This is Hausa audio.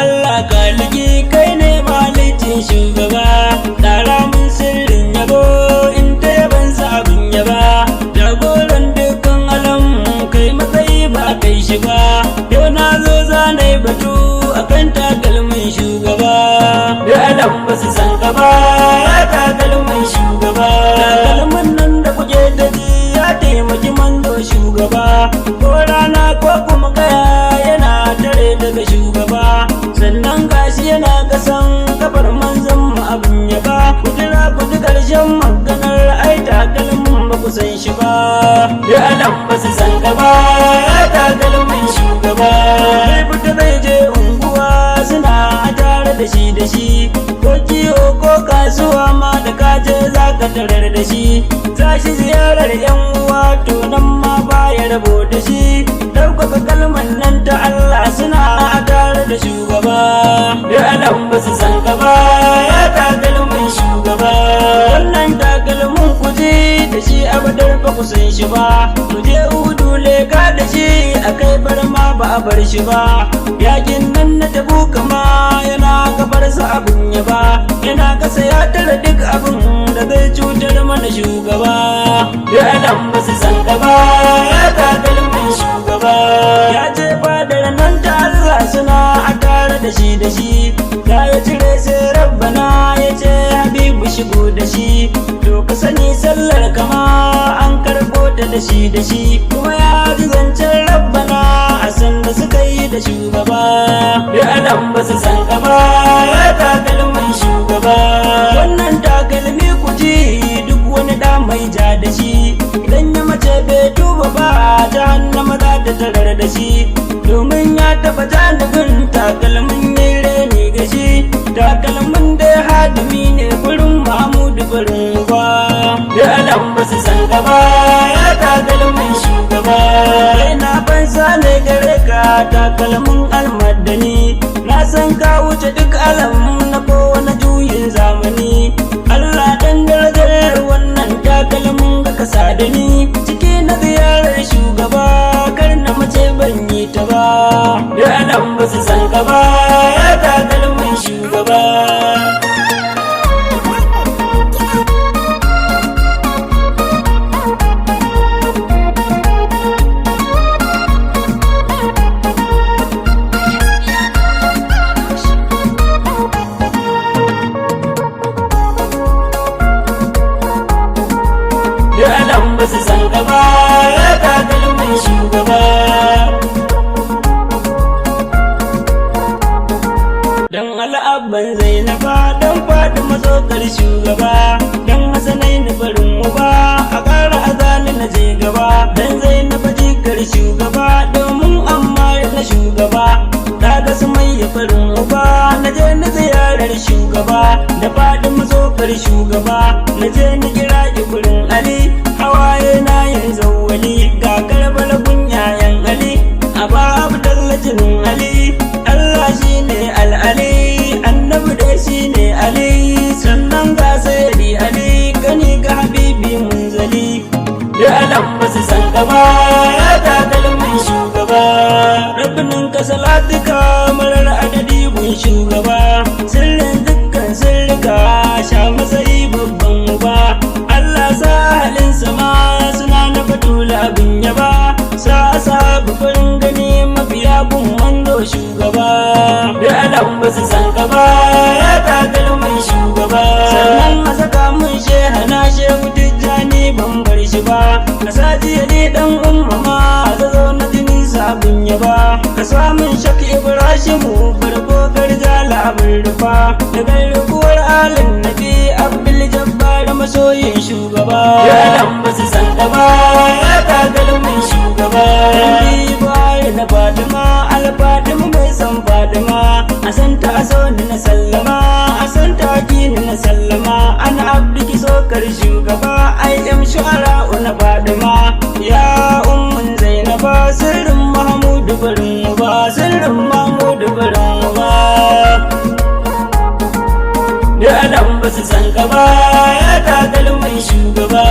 Allah kaliki kai ne malicin shugaba, tsara min sirrin yabo in ta yabansa abin yaba, jagoran dukkan alam kai matsayi ba kai shi ba, yau na zo zanai batu akan takalmin shugaba, da alam ba su san ka ba ya takalmin shugaba, takalmin nan da kuke da ji ya taimaki manzo shugaba, ko rana ko kuma kaya yana tare daga shugaba, sannan gashi yana kasan kafar manzon mu abin yaba, ku jira ku ji karshen maganar ai takalmin ba ku san shi ba, da alam ba su san ka ba ya takalmin shugaba, zai fita zai je unguwa suna tare da shi ko kiwo ko kasuwa ma da kaje za ka tarar da shi, za shi ziyarar yan uwa to nan ma baya rabo da shi, ɗaukaka kalmar nan ta Allah suna tare da shugaba, da alam ba su san ka ba ya takalmin shugaba, wannan takalmin ku je da shi abadar ba ku san shi ba, ku je udu leka da shi akai bar ma ba a bar shi ba, yakin nan na tabu kama yana gabarsa abin ya ba, yana kasa ya tara duk abin da zai cutar mana shugaba, da alam ba su san ka ba ya takalmin shugaba, ya ce fadar nan ta Allah suna a tare da shi ya cire sai rabbana ya ce habibu shigo da shi, to ka sani sallar kama an karɓo ta da shi kuma ya ji zancen rabbana a san da suka yi da shugaba, da alam ba su san ka ba ya takalmin shugaba, wannan takalmi ku ji duk wani da mai ja da shi, idan ya mace bai tuba ba ta hannu maza da tarar da shi, domin ya taba janibin takalmin ne reni ga shi, takalmin da ya hadimi ne gurin Mahmudu barin ba, da alam ba su san ka ba ya takalmin shugaba, kai na fansa ne gare ka takalmin almadani, na san ka wuce duk alam na kowane juyin zamani, Allah dan darajar wannan takalmin ga kasa da ni, ciki na ziyarar shugaba kar na mace ban yi ta ba, da alam ba su san ka ba ya takalmin shugaba. ba su san ka ba ya takalmin shugaba, dan al'abban zainaba dan faɗi matsokar shugaba, dan hasanai na farin uba a ƙara azali na je gaba, dan zainaba jikar shugaba domin amma na shugaba, daga su mai ya farin uba na je na ziyarar shugaba, da faɗi matsokar shugaba na je na kira gurin Ali, hawaye na yin zawali ga karbala kunyayen Ali, a babu tallacin Ali, Allah shi ne al'ali, annabi dai shi ne Ali, sannan ga sayari Ali gani ga habibi munzali, da alam ba su san ka ba ya takalmin shugaba, rabbinin ka salatuka marar adadi gun shugaba, sirrin dukkan sirrika sha matsayi babban uba, Allah sa halin sama suna na fatula abin yaba, sa asabu farin gani mafiya gun wando shugaba, da alam ba su san ka ba ya takalmin shugaba, sannan a saka mun shehana shehu tijjani ban bar shi ba, ka sa jiya ne dan umma ma zazo na jini sabin yaba, ka samun shak ibrahimu farko garjala abin rufa, da garkuwar alin nabi abdul jabbar masoyin shugaba, ya alam ba su san ka ba ya takalmin shugaba, bayan na Fatima al-Fatima mai san Fatima, a san ta a so ni na sallama, a san ta ki ni na sallama, ana abdiki sokar shugaba ai am shu'ara na Fatima, ya ummun Zainaba sirrin Mahmudu barin uba, sirrin Mahmudu barin uba, da alam ba su san ka ba ya takalmin shugaba.